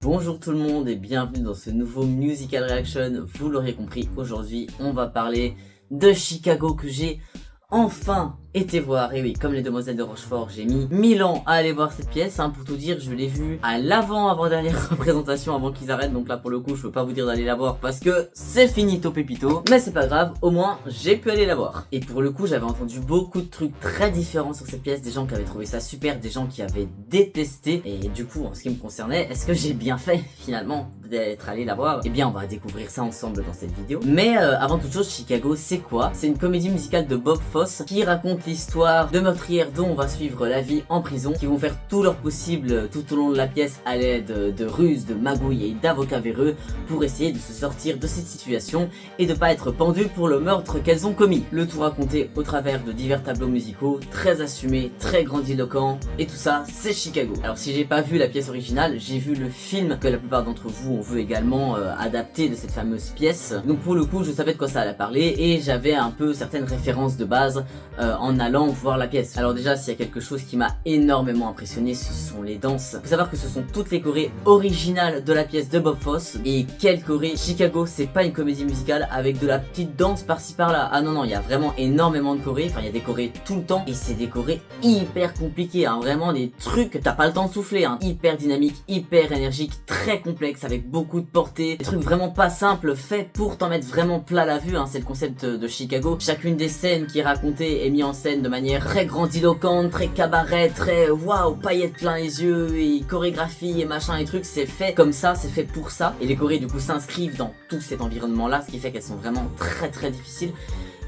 Bonjour tout le monde et bienvenue dans ce nouveau Musical Reaction. Vous l'aurez compris, aujourd'hui on va parler de Chicago que j'ai enfin été voir. Et oui, comme les Demoiselles de Rochefort, j'ai mis 1000 ans à aller voir cette pièce. Pour tout dire, je l'ai vue à l'avant-dernière représentation avant qu'ils arrêtent. Donc là pour le coup, je peux pas vous dire d'aller la voir parce que c'est finito pépito. Mais c'est pas grave, au moins j'ai pu aller la voir. Et pour le coup, j'avais entendu beaucoup de trucs très différents sur cette pièce. Des gens qui avaient trouvé ça super, des gens qui avaient détesté. Et du coup, en ce qui me concernait, est-ce que j'ai bien fait finalement d'être allé la voir? Eh bien, on va découvrir ça ensemble dans cette vidéo. Mais avant toute chose, Chicago, c'est quoi? C'est une comédie musicale de Bob Fosse qui raconte l'histoire de meurtrières dont on va suivre la vie en prison, qui vont faire tout leur possible tout au long de la pièce à l'aide de ruses, de magouilles et d'avocats véreux pour essayer de se sortir de cette situation et de pas être pendues pour le meurtre qu'elles ont commis. Le tout raconté au travers de divers tableaux musicaux très assumés, très grandiloquents, et tout ça c'est Chicago. Alors si j'ai pas vu la pièce originale, j'ai vu le film que la plupart d'entre vous ont vu également adapté de cette fameuse pièce. Donc pour le coup je savais de quoi ça allait parler et j'avais un peu certaines références de base en allant voir la pièce. Alors déjà, s'il y a quelque chose qui m'a énormément impressionné, ce sont les danses. Faut savoir que ce sont toutes les chorés originales de la pièce de Bob Fosse. Et quelle choré! Chicago, c'est pas une comédie musicale avec de la petite danse par-ci par-là. Ah non, non, il y a vraiment énormément de chorés. Enfin, il y a des chorés tout le temps. Et c'est des chorés hyper compliqués, hein. Vraiment des trucs que t'as pas le temps de souffler, hein. Hyper dynamiques, hyper énergiques, très complexes, avec beaucoup de portée. Des trucs vraiment pas simples, faits pour t'en mettre vraiment plat la vue, hein. C'est le concept de Chicago. Chacune des scènes qui est racontée est mise en scène de manière très grandiloquente, très cabaret, très waouh, paillettes plein les yeux et chorégraphie et machin et trucs, c'est fait comme ça, c'est fait pour ça. Et les chorés du coup s'inscrivent dans tout cet environnement là, ce qui fait qu'elles sont vraiment très difficiles.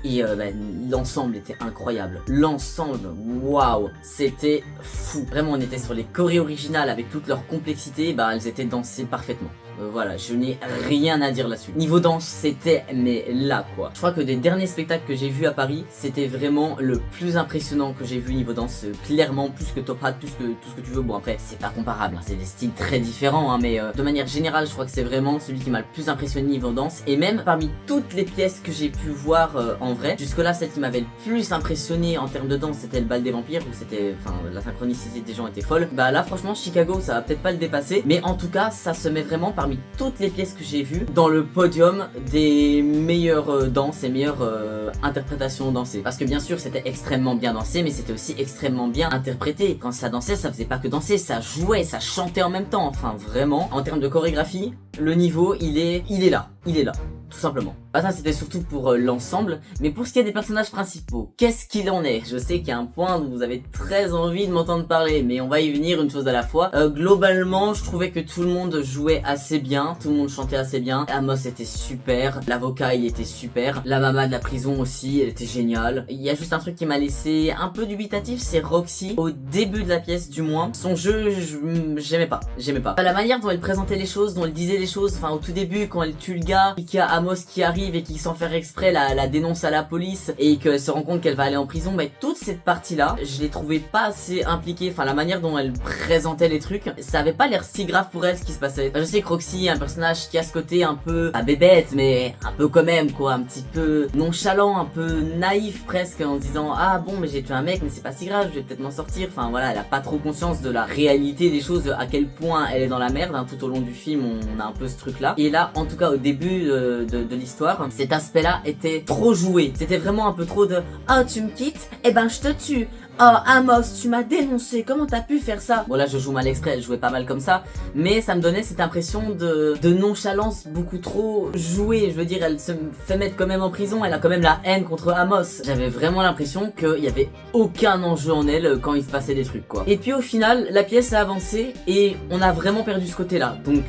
Et l'ensemble était incroyable. L'ensemble, waouh, c'était fou. Vraiment, on était sur les chorés originales avec toute leur complexité, elles étaient dansées parfaitement. Voilà, je n'ai rien à dire là-dessus. Niveau danse, c'était mais là quoi. Je crois que des derniers spectacles que j'ai vus à Paris, c'était vraiment le plus impressionnant que j'ai vu niveau danse. Clairement, plus que Top Hat, plus que tout ce que tu veux. Bon après, c'est pas comparable, hein, c'est des styles très différents, hein, mais de manière générale, je crois que c'est vraiment celui qui m'a le plus impressionné niveau danse. Et même parmi toutes les pièces que j'ai pu voir en vrai, jusque là, celle qui m'avait le plus impressionné en termes de danse, c'était le bal des vampires, où c'était, enfin, la synchronicité des gens était folle. Là, franchement, Chicago, ça va peut-être pas le dépasser, mais en tout cas, ça se met vraiment parmi toutes les pièces que j'ai vues dans le podium des meilleures danses et meilleures interprétations dansées. Parce que bien sûr c'était extrêmement bien dansé, mais c'était aussi extrêmement bien interprété. Quand ça dansait, ça faisait pas que danser, ça jouait, ça chantait en même temps. Enfin vraiment, en termes de chorégraphie, le niveau il est là, tout simplement. Ça c'était surtout pour l'ensemble, mais pour ce qui est des personnages principaux, qu'est-ce qu'il en est? Je sais qu'il y a un point où vous avez très envie de m'entendre parler, mais on va y venir une chose à la fois. Globalement, je trouvais que tout le monde jouait assez bien, tout le monde chantait assez bien. Amos était super, l'avocat il était super, la maman de la prison aussi, elle était géniale. Il y a juste un truc qui m'a laissé un peu dubitatif, c'est Roxy. Au début de la pièce du moins, son jeu, j'aimais pas. La manière dont elle présentait les choses, dont elle disait les choses, enfin au tout début quand elle tue le gars, et qu'il y a Amos qui arrive et qui sans faire exprès la dénonce à la police et qu'elle se rend compte qu'elle va aller en prison, toute cette partie là je l'ai trouvé pas assez impliquée. Enfin la manière dont elle présentait les trucs, ça avait pas l'air si grave pour elle ce qui se passait. Je sais que Roxy est un personnage qui a ce côté un peu, pas bébête mais un peu quand même quoi, un petit peu nonchalant, un peu naïf presque, en se disant ah bon mais j'ai tué un mec mais c'est pas si grave, je vais peut-être m'en sortir. Enfin voilà, elle a pas trop conscience de la réalité des choses, à quel point elle est dans la merde, hein. Tout au long du film on a un peu ce truc là, et là en tout cas au début de l'histoire, cet aspect-là était trop joué. C'était vraiment un peu trop de « Oh, tu me quittes? Eh ben, je te tue. Oh, Amos, tu m'as dénoncé. Comment t'as pu faire ça ?» Bon, là, je joue mal exprès. Elle jouait pas mal comme ça. Mais ça me donnait cette impression de nonchalance beaucoup trop jouée. Je veux dire, elle se fait mettre quand même en prison. Elle a quand même la haine contre Amos. J'avais vraiment l'impression qu'il y avait aucun enjeu en elle quand il se passait des trucs, quoi. Et puis, au final, la pièce a avancé et on a vraiment perdu ce côté-là. Donc,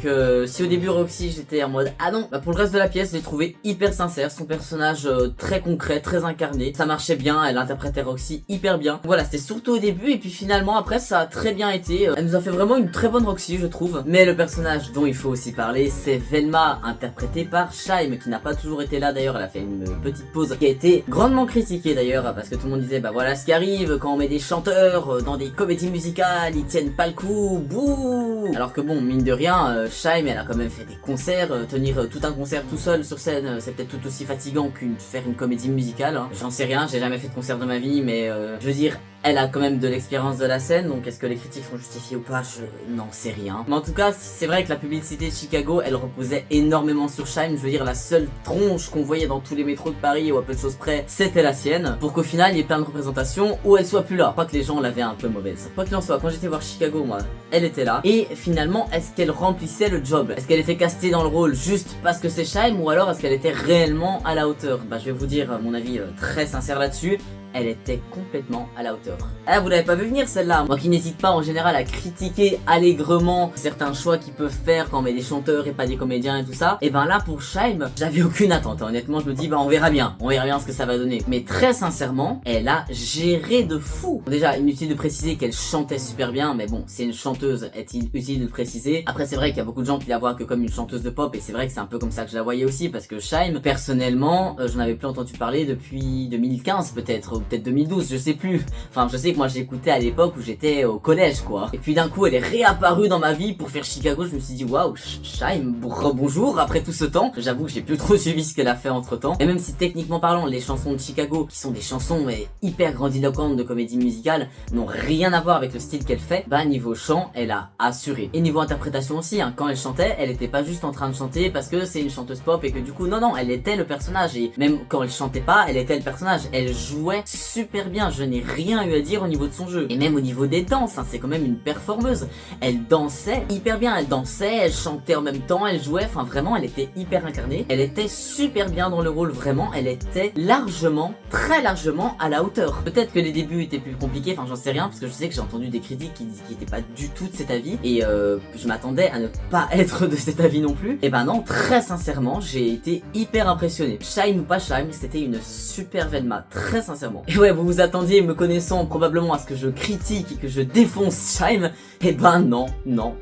si au début, Roxy, j'étais en mode « Ah non !» pour le reste de la pièce, je l'ai trouvé hyper sincère. Son personnage très concret, très incarné. Ça marchait bien. Elle interprétait Roxy hyper bien. Voilà, c'était surtout au début et puis finalement après ça a très bien été. Elle nous a fait vraiment une très bonne Roxy je trouve. Mais le personnage dont il faut aussi parler, c'est Velma, interprétée par Shaim, qui n'a pas toujours été là d'ailleurs. Elle a fait une petite pause qui a été grandement critiquée d'ailleurs, parce que tout le monde disait voilà ce qui arrive quand on met des chanteurs dans des comédies musicales, ils tiennent pas le coup, bouh. Alors que bon, mine de rien, Shaim elle a quand même fait des concerts, tenir tout un concert tout seul sur scène, c'est peut-être tout aussi fatigant faire une comédie musicale, hein. J'en sais rien, j'ai jamais fait de concert de ma vie, mais je veux dire, elle a quand même de l'expérience de la scène, donc est-ce que les critiques sont justifiées ou pas, je n'en sais rien. Mais en tout cas, c'est vrai que la publicité de Chicago, elle reposait énormément sur Shy'm. Je veux dire, la seule tronche qu'on voyait dans tous les métros de Paris ou à peu de choses près, c'était la sienne. Pour qu'au final, il y ait plein de représentations où elle soit plus là. Pas que les gens l'avaient un peu mauvaise. Quoi qu'il en soit, quand j'étais voir Chicago, moi, elle était là. Et finalement, est-ce qu'elle remplissait le job? Est-ce qu'elle était castée dans le rôle juste parce que c'est Shy'm, ou alors est-ce qu'elle était réellement à la hauteur? Bah, je vais vous dire mon avis très sincère là-dessus. Elle était complètement à la hauteur. Ah, vous l'avez pas vu venir celle-là. Moi qui n'hésite pas en général à critiquer allègrement certains choix qu'ils peuvent faire quand on met des chanteurs et pas des comédiens et tout ça, et ben là pour Shy'm, j'avais aucune attente. Honnêtement, je me dis bah on verra bien ce que ça va donner. Mais très sincèrement, elle a géré de fou. Bon, déjà, inutile de préciser qu'elle chantait super bien, mais bon, c'est une chanteuse, est-il utile de le préciser? Après, c'est vrai qu'il y a beaucoup de gens qui la voient que comme une chanteuse de pop, et c'est vrai que c'est un peu comme ça que je la voyais aussi, parce que Shy'm, personnellement, j'en avais plus entendu parler depuis 2015 peut-être, peut-être 2012, je sais plus. Enfin, je sais que moi j'écoutais à l'époque où j'étais au collège quoi. Et puis d'un coup elle est réapparue dans ma vie pour faire Chicago. Je me suis dit waouh, Shy'm, bonjour après tout ce temps. J'avoue que j'ai plus trop suivi ce qu'elle a fait entre temps. Et même si techniquement parlant, les chansons de Chicago, qui sont des chansons hyper grandiloquentes de comédie musicale, n'ont rien à voir avec le style qu'elle fait, bah niveau chant, elle a assuré. Et niveau interprétation aussi, hein, quand elle chantait, elle était pas juste en train de chanter parce que c'est une chanteuse pop et que du coup non, elle était le personnage. Et même quand elle chantait pas, elle était le personnage. Elle jouait super bien, je n'ai rien eu à dire au niveau de son jeu. Et même au niveau des danses, hein, c'est quand même une performeuse. Elle dansait hyper bien, elle dansait, elle chantait en même temps, elle jouait, enfin vraiment elle était hyper incarnée. Elle était super bien dans le rôle, vraiment, elle était largement, très largement à la hauteur. Peut-être que les débuts étaient plus compliqués, enfin j'en sais rien, parce que je sais que j'ai entendu des critiques qui étaient pas du tout de cet avis, et je m'attendais à ne pas être de cet avis non plus. Et ben non, très sincèrement, j'ai été hyper impressionné. Shy'm ou pas Shy'm, c'était une super Velma, très sincèrement. Et ouais, vous vous attendiez, me connaissant probablement à ce que je critique et que je défonce Shy'm, et ben non,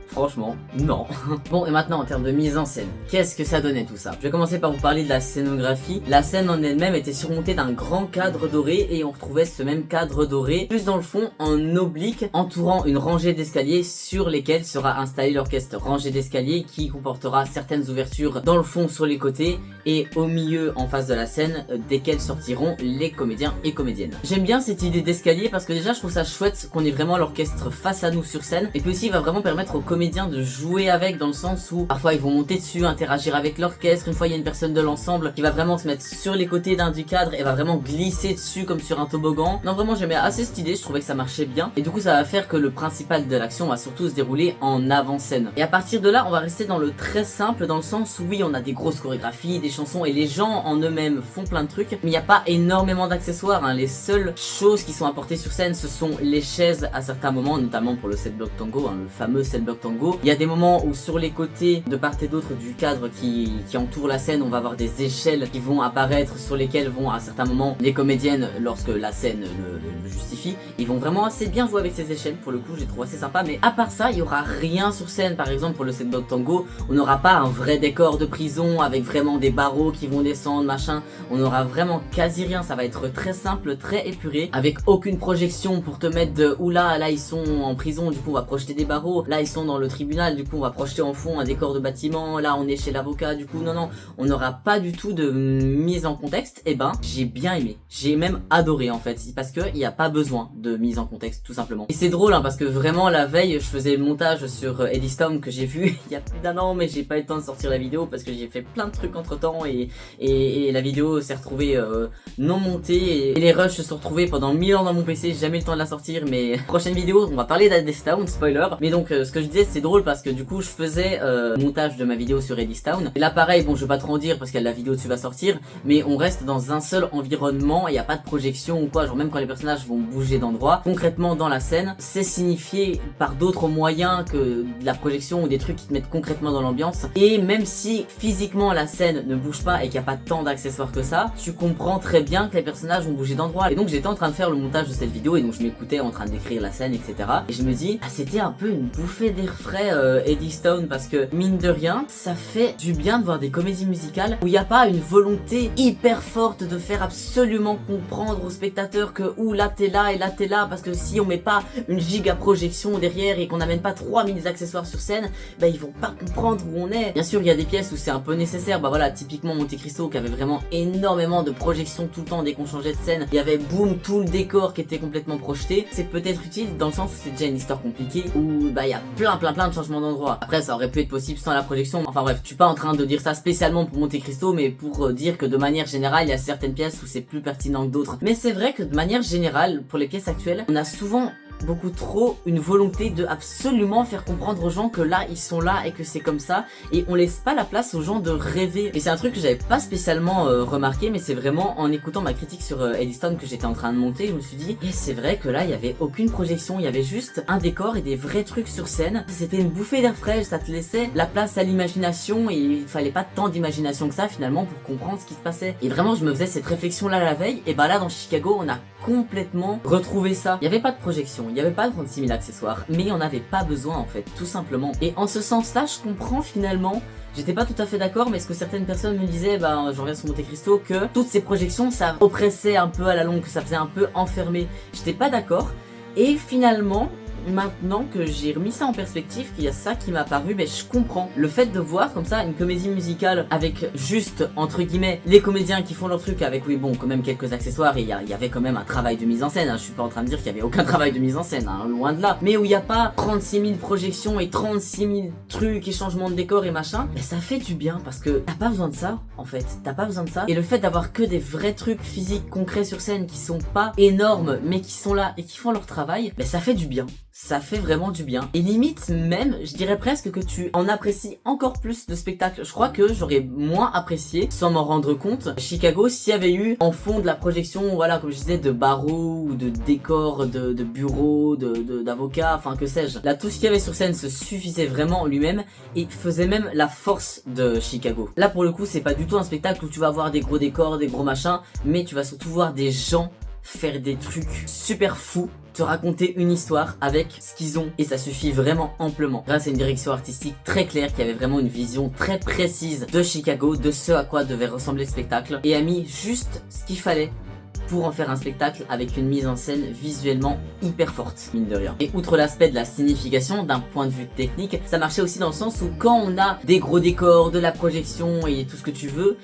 franchement, non. Bon, et maintenant en termes de mise en scène, qu'est-ce que ça donnait tout ça? Je vais commencer par vous parler de la scénographie. La scène en elle-même était surmontée d'un grand cadre doré, et on retrouvait ce même cadre doré plus dans le fond en oblique, entourant une rangée d'escaliers sur lesquels sera installé l'orchestre. Rangée d'escaliers qui comportera certaines ouvertures dans le fond sur les côtés et au milieu en face de la scène, desquelles sortiront les comédiens et comédiennes. J'aime bien cette idée d'escalier parce que déjà je trouve ça chouette qu'on ait vraiment l'orchestre face à nous sur scène, et puis aussi il va vraiment permettre aux comédiens de jouer avec, dans le sens où parfois ils vont monter dessus, interagir avec l'orchestre. Une fois il y a une personne de l'ensemble qui va vraiment se mettre sur les côtés d'un du cadre et va vraiment glisser dessus comme sur un toboggan. Non, vraiment j'aimais assez cette idée, je trouvais que ça marchait bien, et du coup ça va faire que le principal de l'action va surtout se dérouler en avant-scène. Et à partir de là on va rester dans le très simple, dans le sens où oui on a des grosses chorégraphies, des chansons, et les gens en eux-mêmes font plein de trucs, mais il n'y a pas énormément d'accessoires, hein. Les seules choses qui sont apportées sur scène, ce sont les chaises à certains moments, notamment pour le 7 block tango, hein, le fameux 7 block tango. Il y a des moments où sur les côtés, de part et d'autre du cadre qui entoure la scène, on va avoir des échelles qui vont apparaître, sur lesquelles vont à certains moments les comédiennes, lorsque la scène le justifie, ils vont vraiment assez bien jouer avec ces échelles. Pour le coup, j'ai trouvé assez sympa, mais à part ça, il y aura rien sur scène. Par exemple, pour le 7 block tango, on n'aura pas un vrai décor de prison avec vraiment des barreaux qui vont descendre, machin. On aura vraiment quasi rien, ça va être très simple, très épuré, avec aucune projection pour te mettre de oula, là ils sont en prison, du coup on va projeter des barreaux, là ils sont dans le tribunal, du coup on va projeter en fond un décor de bâtiment, là on est chez l'avocat, du coup non, on n'aura pas du tout de mise en contexte. Et ben j'ai bien aimé, j'ai même adoré en fait, parce que il n'y a pas besoin de mise en contexte tout simplement. Et c'est drôle hein, parce que vraiment la veille je faisais le montage sur Eddystone que j'ai vu il y a plus d'un an, mais j'ai pas eu le temps de sortir la vidéo parce que j'ai fait plein de trucs entre temps, et la vidéo s'est retrouvée non montée, et les rushs se sont retrouvés pendant 1000 ans dans mon PC. J'ai jamais eu le temps de la sortir, mais prochaine vidéo on va parler d'Eddystone, spoiler. Mais donc ce que je disais, c'est drôle parce que du coup je faisais montage de ma vidéo sur Eddystone, et là pareil, bon je vais pas trop en dire parce que la vidéo dessus va sortir, mais on reste dans un seul environnement, il n'y a pas de projection ou quoi, genre même quand les personnages vont bouger d'endroit, concrètement dans la scène, c'est signifié par d'autres moyens que de la projection ou des trucs qui te mettent concrètement dans l'ambiance. Et même si physiquement la scène ne bouge pas et qu'il n'y a pas tant d'accessoires que ça, tu comprends très bien que les personnages vont bouger d'endroit. Et donc j'étais en train de faire le montage de cette vidéo, et donc je m'écoutais en train d'écrire la scène, etc. Et je me dis, ah, c'était un peu une bouffée d'air frais Eddystone, parce que mine de rien, ça fait du bien de voir des comédies musicales où il n'y a pas une volonté hyper forte de faire absolument comprendre aux spectateurs que ouh là t'es là et là t'es là, parce que si on met pas une giga projection derrière et qu'on n'amène pas 3000 accessoires sur scène, bah ils vont pas comprendre où on est. Bien sûr il y a des pièces où c'est un peu nécessaire, bah voilà, typiquement Monte Cristo qui avait vraiment énormément de projections tout le temps dès qu'on changeait de scène, il y avait boum tout le décor qui était complètement projeté. C'est peut-être utile dans le sens où c'est déjà une histoire compliquée, où bah il y a plein de changements d'endroit. Après ça aurait pu être possible sans la projection, enfin bref, je suis pas en train de dire ça spécialement pour Monte Cristo, mais pour dire que de manière générale il y a certaines pièces où c'est plus pertinent que d'autres. Mais c'est vrai que de manière générale, pour les pièces actuelles, on a souvent beaucoup trop une volonté de absolument faire comprendre aux gens que là ils sont là et que c'est comme ça, et on laisse pas la place aux gens de rêver. Et c'est un truc que j'avais pas spécialement remarqué, mais c'est vraiment en écoutant ma critique sur Eddystone que j'étais en train de monter, je me suis dit et c'est vrai que là il y avait aucune projection, il y avait juste un décor et des vrais trucs sur scène. C'était une bouffée d'air frais, ça te laissait la place à l'imagination et il fallait pas tant d'imagination que ça finalement pour comprendre ce qui se passait. Et vraiment je me faisais cette réflexion là la veille, et bah là dans Chicago on a complètement retrouvé ça. Il y avait pas de projection, il n'y avait pas 36 000 accessoires, mais on n'avait pas besoin en fait, tout simplement. Et en ce sens-là, je comprends finalement, j'étais pas tout à fait d'accord, mais ce que certaines personnes me disaient, bah j'en reviens sur Monte Cristo, que toutes ces projections, ça oppressait un peu à la longue, que ça faisait un peu enfermé. J'étais pas d'accord, et finalement, maintenant que j'ai remis ça en perspective, qu'il y a ça qui m'a paru, mais je comprends. Le fait de voir comme ça une comédie musicale avec juste, entre guillemets, les comédiens qui font leur truc avec, oui bon, quand même quelques accessoires, et il y avait quand même un travail de mise en scène, hein. Je suis pas en train de dire qu'il y avait aucun travail de mise en scène, hein, loin de là. Mais où il y a pas 36 000 projections et 36 000 trucs et changements de décor et machin, mais ça fait du bien, parce que t'as pas besoin de ça, en fait. T'as pas besoin de ça. Et le fait d'avoir que des vrais trucs physiques, concrets sur scène, qui sont pas énormes, mais qui sont là et qui font leur travail, ça fait du bien. Ça fait vraiment du bien. Et limite même, je dirais presque que tu en apprécies encore plus le spectacle. Je crois que j'aurais moins apprécié, sans m'en rendre compte, Chicago s'il y avait eu en fond de la projection, voilà, comme je disais, de barreaux ou de décors, de bureaux, d'avocats, enfin que sais-je. Là, tout ce qu'il y avait sur scène se suffisait vraiment en lui-même et faisait même la force de Chicago. Là, pour le coup, c'est pas du tout un spectacle où tu vas avoir des gros décors, des gros machins, mais tu vas surtout voir des gens faire des trucs super fous, te raconter une histoire avec ce qu'ils ont, et ça suffit vraiment amplement. Grâce à une direction artistique très claire qui avait vraiment une vision très précise de Chicago, de ce à quoi devait ressembler le spectacle, et a mis juste ce qu'il fallait pour en faire un spectacle avec une mise en scène visuellement hyper forte, mine de rien. Et outre l'aspect de la signification, d'un point de vue technique, ça marchait aussi dans le sens où quand on a des gros décors, de la projection et tout ce que tu veux,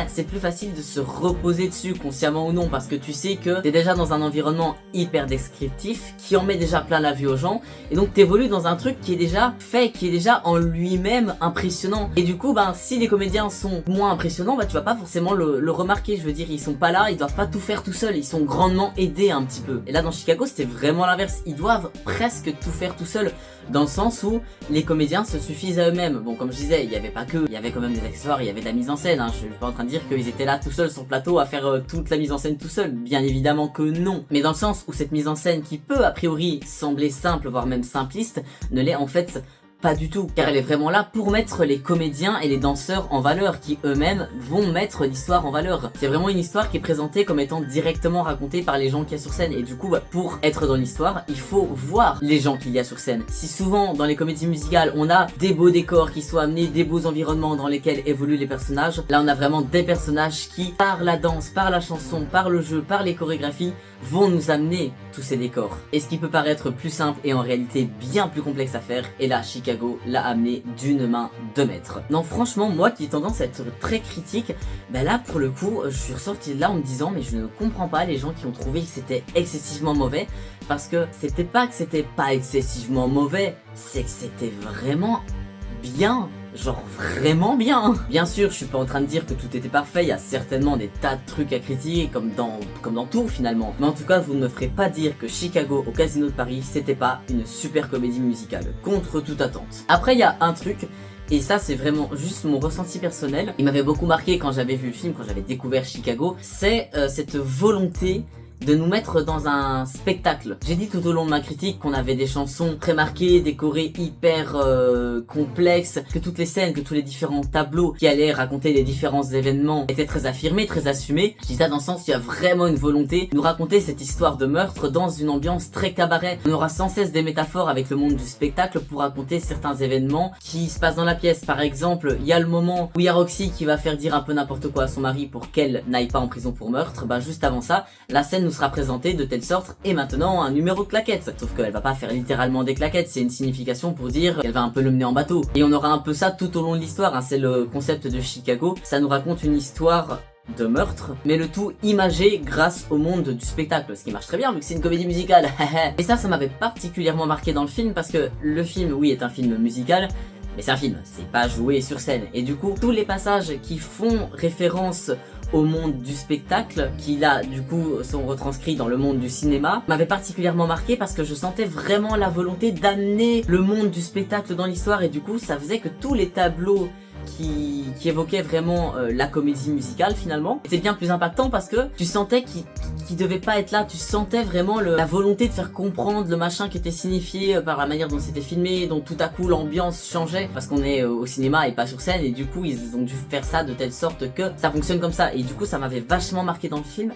c'est plus facile de se reposer dessus, consciemment ou non, parce que tu sais que t'es déjà dans un environnement hyper descriptif, qui en met déjà plein la vue aux gens, et donc t'évolues dans un truc qui est déjà fait, qui est déjà en lui-même impressionnant. Et du coup, si les comédiens sont moins impressionnants, tu vas pas forcément le remarquer, je veux dire, ils sont pas là, ils doivent pas tout faire tout seuls, ils sont grandement aidés un petit peu. Et là dans Chicago c'était vraiment l'inverse, ils doivent presque tout faire tout seuls, dans le sens où les comédiens se suffisent à eux-mêmes. Bon, comme je disais, il y avait pas que, il y avait quand même des accessoires, il y avait de la mise en scène, hein. Je suis pas en train de dire qu'ils étaient là tout seuls sur le plateau à faire toute la mise en scène tout seuls, bien évidemment que non. Mais dans le sens où cette mise en scène qui peut a priori sembler simple, voire même simpliste, ne l'est en fait pas du tout, car elle est vraiment là pour mettre les comédiens et les danseurs en valeur, qui eux-mêmes vont mettre l'histoire en valeur. C'est vraiment une histoire qui est présentée comme étant directement racontée par les gens qu'il y a sur scène, et du coup, pour être dans l'histoire, il faut voir les gens qu'il y a sur scène. Si souvent, dans les comédies musicales, on a des beaux décors qui sont amenés, des beaux environnements dans lesquels évoluent les personnages, là on a vraiment des personnages qui, par la danse, par la chanson, par le jeu, par les chorégraphies, vont nous amener tous ces décors. Et ce qui peut paraître plus simple est en réalité bien plus complexe à faire, et là Chicago l'a amené d'une main de maître. Non, franchement, moi qui ai tendance à être très critique, là pour le coup je suis ressorti de là en me disant mais je ne comprends pas les gens qui ont trouvé que c'était excessivement mauvais, parce que c'était pas que c'était pas excessivement mauvais, c'est que c'était vraiment bien. Genre vraiment bien. Bien sûr, je suis pas en train de dire que tout était parfait, il y a certainement des tas de trucs à critiquer, comme dans tout finalement. Mais en tout cas, vous ne me ferez pas dire que Chicago au Casino de Paris, c'était pas une super comédie musicale, contre toute attente. Après, il y a un truc, et ça c'est vraiment juste mon ressenti personnel, il m'avait beaucoup marqué quand j'avais vu le film, quand j'avais découvert Chicago, c'est cette volonté de nous mettre dans un spectacle. J'ai dit tout au long de ma critique qu'on avait des chansons très marquées, décorées hyper complexes, que toutes les scènes, que tous les différents tableaux qui allaient raconter les différents événements étaient très affirmés, très assumés. Je dis ça dans le sens où il y a vraiment une volonté de nous raconter cette histoire de meurtre dans une ambiance très cabaret. On aura sans cesse des métaphores avec le monde du spectacle pour raconter certains événements qui se passent dans la pièce. Par exemple, il y a le moment où il y a Roxy qui va faire dire un peu n'importe quoi à son mari pour qu'elle n'aille pas en prison pour meurtre. Juste avant ça, la scène nous nous sera présentée de telle sorte et maintenant un numéro de claquettes. Sauf qu'elle va pas faire littéralement des claquettes, c'est une signification pour dire qu'elle va un peu le mener en bateau. Et on aura un peu ça tout au long de l'histoire, hein. C'est le concept de Chicago, ça nous raconte une histoire de meurtre, mais le tout imagé grâce au monde du spectacle, ce qui marche très bien vu que c'est une comédie musicale. Et ça m'avait particulièrement marqué dans le film parce que le film, oui, est un film musical, mais c'est un film, c'est pas joué sur scène. Et du coup, tous les passages qui font référence au monde du spectacle, qui là, du coup, sont retranscrits dans le monde du cinéma, m'avaient particulièrement marqué parce que je sentais vraiment la volonté d'amener le monde du spectacle dans l'histoire et du coup, ça faisait que tous les tableaux qui évoquait vraiment la comédie musicale finalement, c'était bien plus impactant parce que tu sentais qu'il devait pas être là, tu sentais vraiment la volonté de faire comprendre le machin qui était signifié par la manière dont c'était filmé, dont tout à coup l'ambiance changeait parce qu'on est au cinéma et pas sur scène et du coup ils ont dû faire ça de telle sorte que ça fonctionne comme ça et du coup ça m'avait vachement marqué dans le film.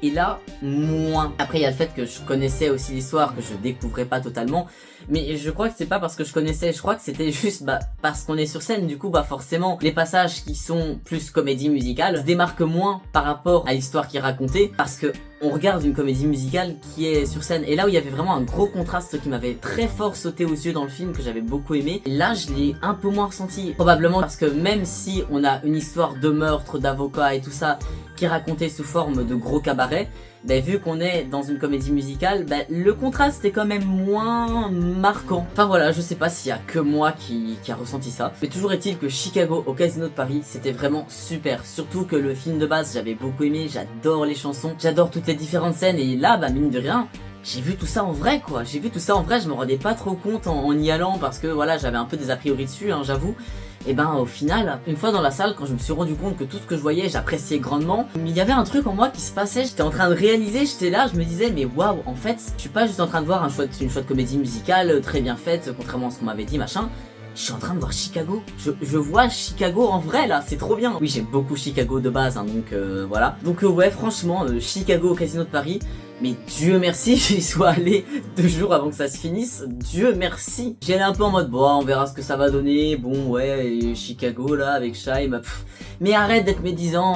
Et là, moins. Après, il y a le fait que je connaissais aussi l'histoire, que je découvrais pas totalement. Mais je crois que c'est pas parce que je connaissais, je crois que c'était juste parce qu'on est sur scène. Du coup, forcément, les passages qui sont plus comédie musicale se démarquent moins par rapport à l'histoire qui est racontée. Parce que on regarde une comédie musicale qui est sur scène. Et là où il y avait vraiment un gros contraste qui m'avait très fort sauté aux yeux dans le film, que j'avais beaucoup aimé, et là je l'ai un peu moins ressenti. Probablement parce que même si on a une histoire de meurtre, d'avocat et tout ça, qui est racontée sous forme de gros cabaret, vu qu'on est dans une comédie musicale, le contraste est quand même moins marquant. Enfin voilà, je sais pas s'il y a que moi qui a ressenti ça. Mais toujours est-il que Chicago au Casino de Paris, c'était vraiment super. Surtout que le film de base, j'avais beaucoup aimé, j'adore les chansons, j'adore toutes les différentes scènes. Et là, mine de rien, j'ai vu tout ça en vrai quoi, j'ai vu tout ça en vrai, je me rendais pas trop compte en y allant parce que voilà, j'avais un peu des a priori dessus, hein, j'avoue. Et au final, une fois dans la salle, quand je me suis rendu compte que tout ce que je voyais, j'appréciais grandement, il y avait un truc en moi qui se passait, j'étais en train de réaliser, j'étais là, je me disais mais waouh, en fait, je suis pas juste en train de voir une chouette comédie musicale très bien faite, contrairement à ce qu'on m'avait dit, machin. Je suis en train de voir Chicago, je vois Chicago en vrai là, c'est trop bien. Oui, j'aime beaucoup Chicago de base, hein, donc voilà. Donc ouais, franchement, Chicago au Casino de Paris, mais Dieu merci, j'y sois allé 2 jours avant que ça se finisse, Dieu merci. J'y allais un peu en mode, bon, on verra ce que ça va donner, bon ouais, et Chicago là, avec Shime, mais arrête d'être médisant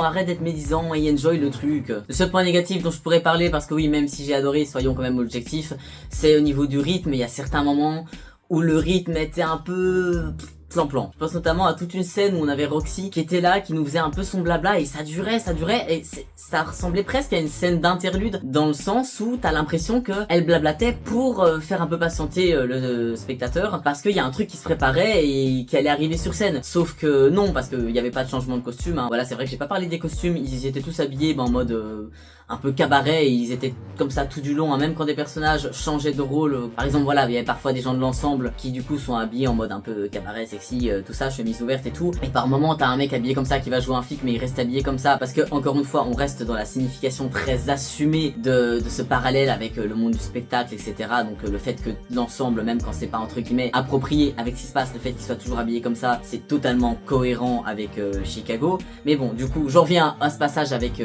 et enjoy le truc. Le seul point négatif dont je pourrais parler, parce que oui, même si j'ai adoré, soyons quand même objectifs, c'est au niveau du rythme, il y a certains moments où le rythme était un peu plan-plan. Je pense notamment à toute une scène où on avait Roxy qui était là, qui nous faisait un peu son blabla et ça durait et ça ressemblait presque à une scène d'interlude dans le sens où t'as l'impression qu'elle blablatait pour faire un peu patienter le spectateur parce qu'il y a un truc qui se préparait et qu'elle est arrivée sur scène. Sauf que non, parce qu'il n'y avait pas de changement de costume, hein. Voilà, c'est vrai que j'ai pas parlé des costumes, ils étaient tous habillés en mode un peu cabaret et ils étaient comme ça tout du long, hein. Même quand des personnages changeaient de rôle, par exemple voilà, il y avait parfois des gens de l'ensemble qui du coup sont habillés en mode un peu cabaret, sexy, tout ça, chemise ouverte et tout, et par moment t'as un mec habillé comme ça qui va jouer un flic mais il reste habillé comme ça parce que encore une fois on reste dans la signification très assumée de ce parallèle avec le monde du spectacle, etc. Donc le fait que l'ensemble, même quand c'est pas entre guillemets approprié avec ce qui se passe, le fait qu'il soit toujours habillé comme ça, c'est totalement cohérent avec Chicago. Mais bon, du coup j'en reviens à ce passage avec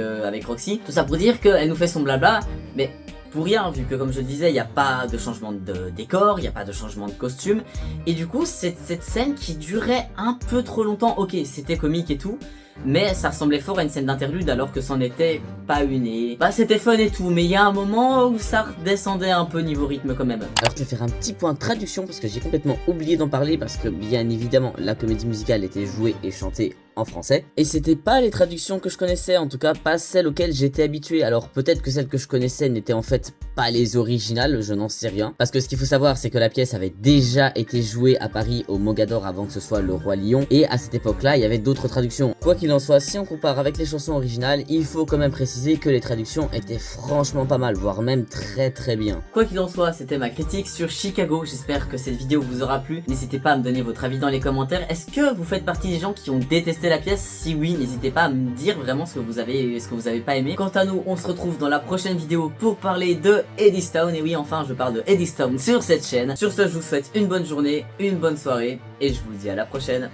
Roxy, tout ça pour dire qu'elle nous fait son blabla, mais pour rien, vu que comme je le disais, il n'y a pas de changement de décor, il n'y a pas de changement de costume, et du coup cette scène qui durait un peu trop longtemps, ok c'était comique et tout, mais ça ressemblait fort à une scène d'interlude alors que c'en était pas une et c'était fun et tout, mais il y a un moment où ça redescendait un peu niveau rythme quand même. Alors je vais faire un petit point de traduction parce que j'ai complètement oublié d'en parler parce que bien évidemment la comédie musicale était jouée et chantée en français et c'était pas les traductions que je connaissais, en tout cas pas celles auxquelles j'étais habitué. Alors peut-être que celles que je connaissais n'étaient en fait pas les originales, je n'en sais rien, parce que ce qu'il faut savoir c'est que la pièce avait déjà été jouée à Paris au Mogador avant que ce soit le Roi Lion, et à cette époque là il y avait d'autres traductions. Quoi qu'il en soit, si on compare avec les chansons originales, il faut quand même préciser que les traductions étaient franchement pas mal, voire même très très bien. Quoi qu'il en soit, c'était ma critique sur Chicago, j'espère que cette vidéo vous aura plu, n'hésitez pas à me donner votre avis dans les commentaires. Est-ce que vous faites partie des gens qui ont détesté la pièce? Si oui, n'hésitez pas à me dire vraiment ce que vous avez pas aimé. Quant à nous, on se retrouve dans la prochaine vidéo pour parler de Eddystone, et oui enfin je parle de Eddystone sur cette chaîne. Sur ce, je vous souhaite une bonne journée, une bonne soirée, et je vous dis à la prochaine.